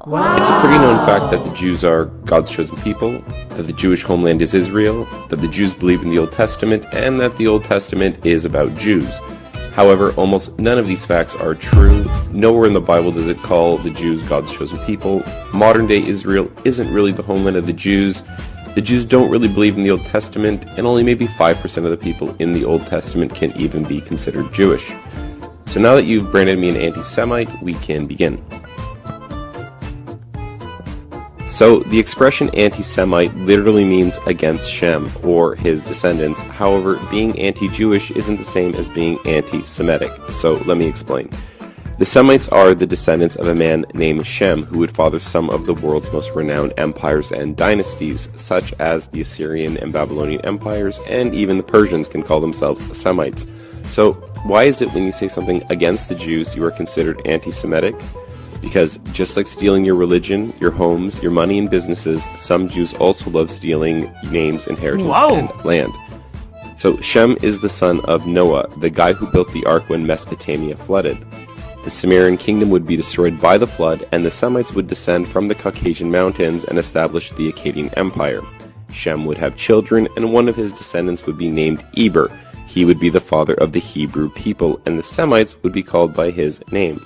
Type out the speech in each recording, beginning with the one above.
Wow. It's a pretty known fact that the Jews are God's chosen people, that the Jewish homeland is Israel, that the Jews believe in the Old Testament, and that the Old Testament is about Jews. However, almost none of these facts are true. Nowhere in the Bible does it call the Jews God's chosen people. Modern-day Israel isn't really the homeland of the Jews. The Jews don't really believe in the Old Testament, and only maybe 5% of the people in the Old Testament can even be considered Jewish. So now that you've branded me an anti-Semite, we can begin. So, the expression anti-Semite literally means against Shem, or his descendants. However, being anti-Jewish isn't the same as being anti-Semitic. So, let me explain. The Semites are the descendants of a man named Shem, who would father some of the world's most renowned empires and dynasties, such as the Assyrian and Babylonian empires, and even the Persians can call themselves Semites. So, why is it when you say something against the Jews, you are considered anti-Semitic? Because just like stealing your religion, your homes, your money, and businesses, some Jews also love stealing names, inheritance, and land. So Shem is the son of Noah, the guy who built the ark when Mesopotamia flooded. The Sumerian kingdom would be destroyed by the flood, and the Semites would descend from the Caucasian mountains and establish the Akkadian Empire. Shem would have children, and one of his descendants would be named Eber. He would be the father of the Hebrew people, and the Semites would be called by his name.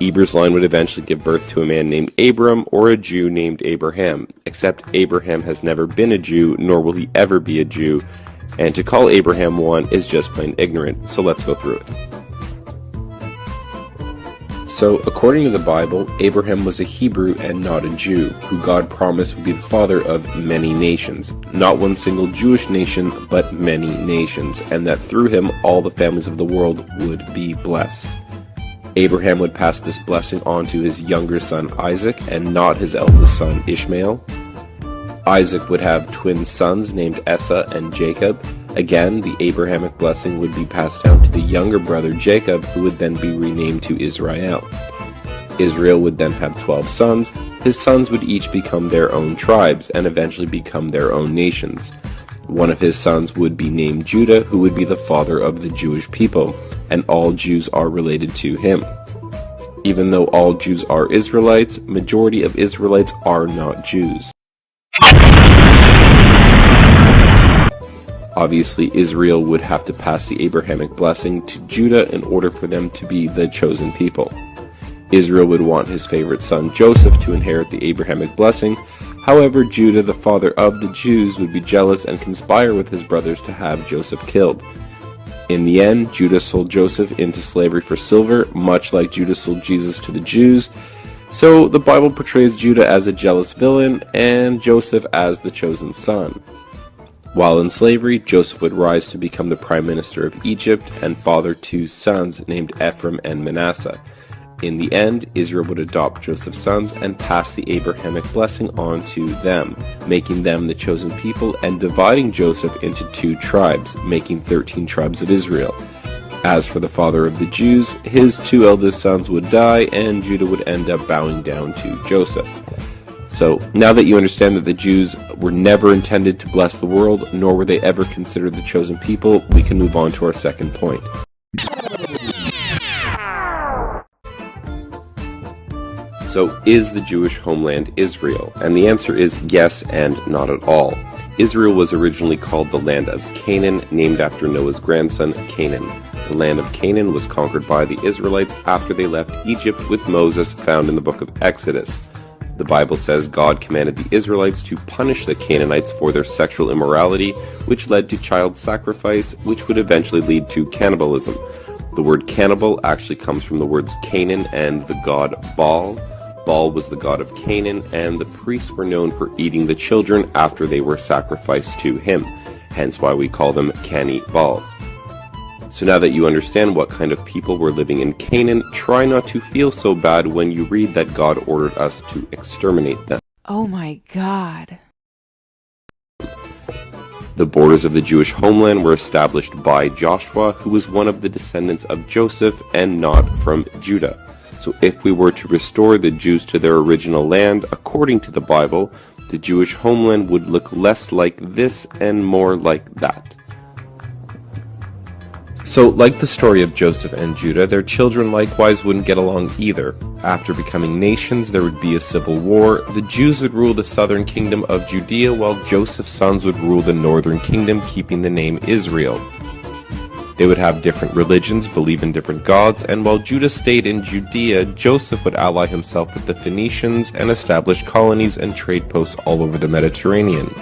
Eber's line would eventually give birth to a man named Abram or a Jew named Abraham, except Abraham has never been a Jew, nor will he ever be a Jew, and to call Abraham one is just plain ignorant, so let's go through it. So, according to the Bible, Abraham was a Hebrew and not a Jew, who God promised would be the father of many nations. Not one single Jewish nation, but many nations, and that through him all the families of the world would be blessed. Abraham would pass this blessing on to his younger son Isaac, and not his eldest son Ishmael. Isaac would have twin sons named Esau and Jacob. Again, the Abrahamic blessing would be passed down to the younger brother Jacob, who would then be renamed to Israel. Israel would then have 12 sons. His sons would each become their own tribes, and eventually become their own nations. One of his sons would be named Judah, who would be the father of the Jewish people, and all Jews are related to him. Even though all Jews are Israelites, majority of Israelites are not Jews. Obviously, Israel would have to pass the Abrahamic blessing to Judah in order for them to be the chosen people. Israel would want his favorite son Joseph to inherit the Abrahamic blessing. However, Judah, the father of the Jews, would be jealous and conspire with his brothers to have Joseph killed. In the end, Judah sold Joseph into slavery for silver, much like Judah sold Jesus to the Jews. So the Bible portrays Judah as a jealous villain and Joseph as the chosen son. While in slavery, Joseph would rise to become the prime minister of Egypt and father two sons named Ephraim and Manasseh. In the end, Israel would adopt Joseph's sons and pass the Abrahamic blessing on to them, making them the chosen people and dividing Joseph into 2 tribes, making 13 tribes of Israel. As for the father of the Jews, his 2 eldest sons would die and Judah would end up bowing down to Joseph. So, now that you understand that the Jews were never intended to bless the world, nor were they ever considered the chosen people, we can move on to our second point. So, is the Jewish homeland Israel? And the answer is yes and not at all. Israel was originally called the land of Canaan, named after Noah's grandson, Canaan. The land of Canaan was conquered by the Israelites after they left Egypt with Moses, found in the book of Exodus. The Bible says God commanded the Israelites to punish the Canaanites for their sexual immorality, which led to child sacrifice, which would eventually lead to cannibalism. The word cannibal actually comes from the words Canaan and the god Baal. Baal was the god of Canaan, and the priests were known for eating the children after they were sacrificed to him, hence why we call them cannibals. So now that you understand what kind of people were living in Canaan, try not to feel so bad when you read that God ordered us to exterminate them. Oh my God. The borders of the Jewish homeland were established by Joshua, who was one of the descendants of Joseph and not from Judah. So if we were to restore the Jews to their original land, according to the Bible, the Jewish homeland would look less like this and more like that. So, like the story of Joseph and Judah, their children likewise wouldn't get along either. After becoming nations, there would be a civil war. The Jews would rule the southern kingdom of Judea, while Joseph's sons would rule the northern kingdom, keeping the name Israel. They would have different religions, believe in different gods, and while Judah stayed in Judea, Joseph would ally himself with the Phoenicians and establish colonies and trade posts all over the Mediterranean.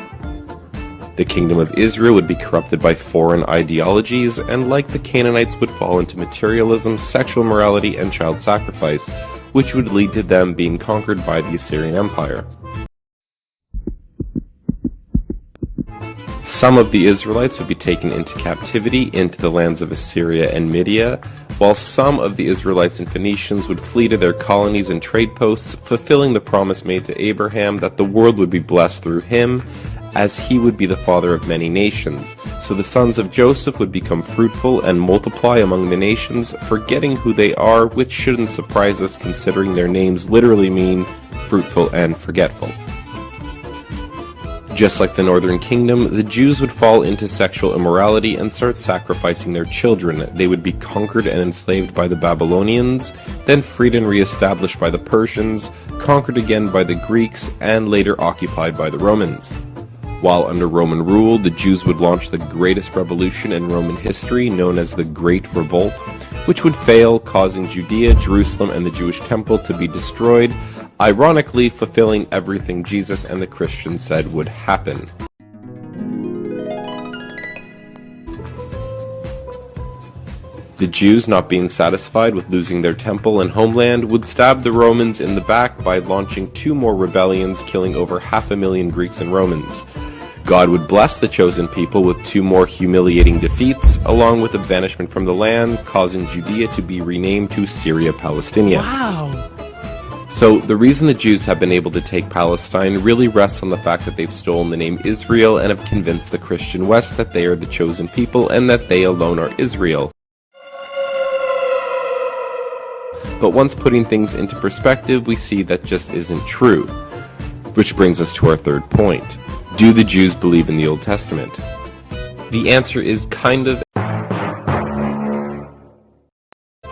The kingdom of Israel would be corrupted by foreign ideologies, and like the Canaanites would fall into materialism, sexual immorality, and child sacrifice, which would lead to them being conquered by the Assyrian Empire. Some of the Israelites would be taken into captivity into the lands of Assyria and Media, while some of the Israelites and Phoenicians would flee to their colonies and trade posts, fulfilling the promise made to Abraham that the world would be blessed through him, as he would be the father of many nations. So the sons of Joseph would become fruitful and multiply among the nations, forgetting who they are, which shouldn't surprise us considering their names literally mean fruitful and forgetful. Just like the northern kingdom, the Jews would fall into sexual immorality and start sacrificing their children. They would be conquered and enslaved by the Babylonians, then freed and re-established by the Persians, conquered again by the Greeks, and later occupied by the Romans. While under Roman rule, the Jews would launch the greatest revolution in Roman history, known as the Great Revolt, which would fail, causing Judea, Jerusalem, and the Jewish temple to be destroyed, ironically fulfilling everything Jesus and the Christians said would happen. The Jews, not being satisfied with losing their temple and homeland, would stab the Romans in the back by launching 2 more rebellions, killing over 500,000 Greeks and Romans. God would bless the chosen people with 2 more humiliating defeats, along with a banishment from the land, causing Judea to be renamed to Syria Palestinia. Wow! So the reason the Jews have been able to take Palestine really rests on the fact that they've stolen the name Israel and have convinced the Christian West that they are the chosen people and that they alone are Israel. But once putting things into perspective, we see that just isn't true. Which brings us to our third point. Do the Jews believe in the Old Testament? The answer is kind of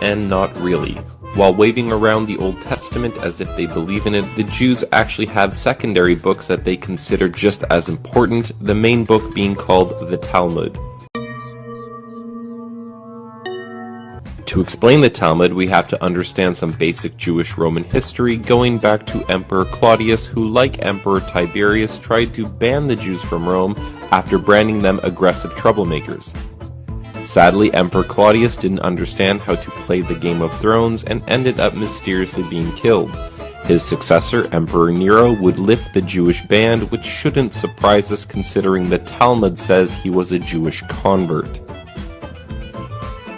and not really. While waving around the Old Testament as if they believe in it, the Jews actually have secondary books that they consider just as important, the main book being called the Talmud. To explain the Talmud, we have to understand some basic Jewish Roman history, going back to Emperor Claudius, who, like Emperor Tiberius, tried to ban the Jews from Rome after branding them aggressive troublemakers. Sadly, Emperor Claudius didn't understand how to play the Game of Thrones and ended up mysteriously being killed. His successor, Emperor Nero, would lift the Jewish ban, which shouldn't surprise us considering the Talmud says he was a Jewish convert.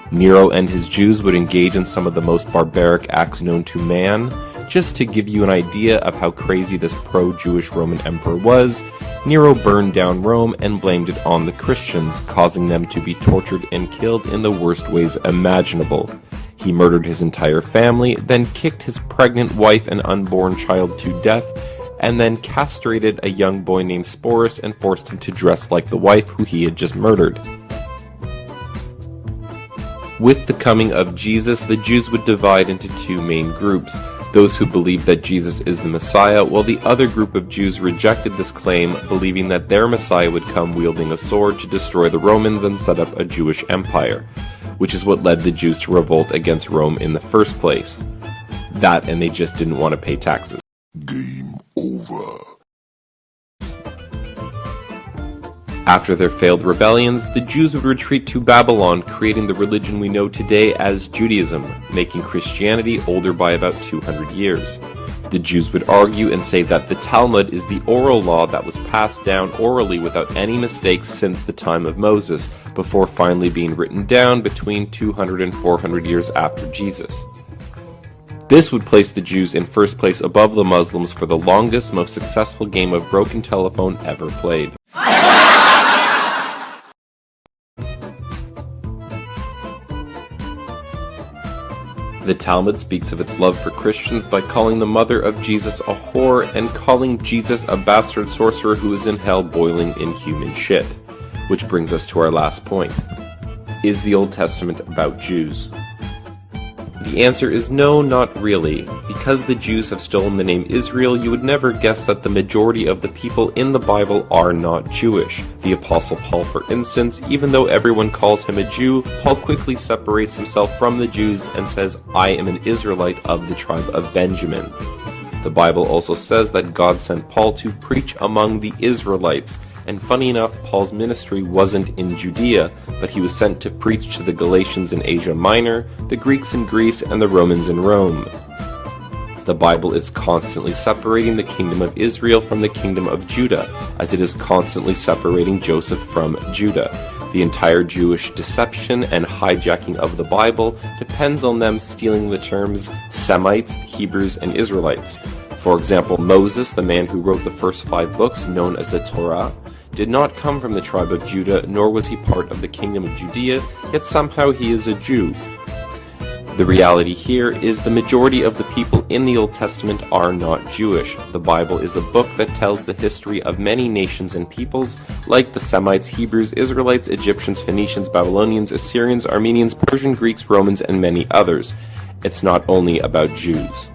Nero and his Jews would engage in some of the most barbaric acts known to man. Just to give you an idea of how crazy this pro-Jewish Roman emperor was, Nero burned down Rome and blamed it on the Christians, causing them to be tortured and killed in the worst ways imaginable. He murdered his entire family, then kicked his pregnant wife and unborn child to death, and then castrated a young boy named Sporus and forced him to dress like the wife who he had just murdered. With the coming of Jesus, the Jews would divide into 2 main groups. Those who believed that Jesus is the Messiah, while the other group of Jews rejected this claim, believing that their Messiah would come wielding a sword to destroy the Romans and set up a Jewish empire, which is what led the Jews to revolt against Rome in the first place. That, and they just didn't want to pay taxes. Game over. After their failed rebellions, the Jews would retreat to Babylon, creating the religion we know today as Judaism, making Christianity older by about 200 years. The Jews would argue and say that the Talmud is the oral law that was passed down orally without any mistakes since the time of Moses, before finally being written down between 200 and 400 years after Jesus. This would place the Jews in first place above the Muslims for the longest, most successful game of broken telephone ever played. The Talmud speaks of its love for Christians by calling the mother of Jesus a whore and calling Jesus a bastard sorcerer who is in hell boiling in human shit. Which brings us to our last point. Is the Old Testament about Jews? The answer is no, not really. Because the Jews have stolen the name Israel, you would never guess that the majority of the people in the Bible are not Jewish. The Apostle Paul, for instance, even though everyone calls him a Jew, Paul quickly separates himself from the Jews and says, "I am an Israelite of the tribe of Benjamin." The Bible also says that God sent Paul to preach among the Israelites. And funny enough, Paul's ministry wasn't in Judea, but he was sent to preach to the Galatians in Asia Minor, the Greeks in Greece, and the Romans in Rome. The Bible is constantly separating the kingdom of Israel from the kingdom of Judah, as it is constantly separating Joseph from Judah. The entire Jewish deception and hijacking of the Bible depends on them stealing the terms Semites, Hebrews, and Israelites. For example, Moses, the man who wrote the first 5 books, known as the Torah, did not come from the tribe of Judah, nor was he part of the kingdom of Judea, yet somehow he is a Jew. The reality here is the majority of the people in the Old Testament are not Jewish. The Bible is a book that tells the history of many nations and peoples, like the Semites, Hebrews, Israelites, Egyptians, Phoenicians, Babylonians, Assyrians, Armenians, Persian, Greeks, Romans, and many others. It's not only about Jews.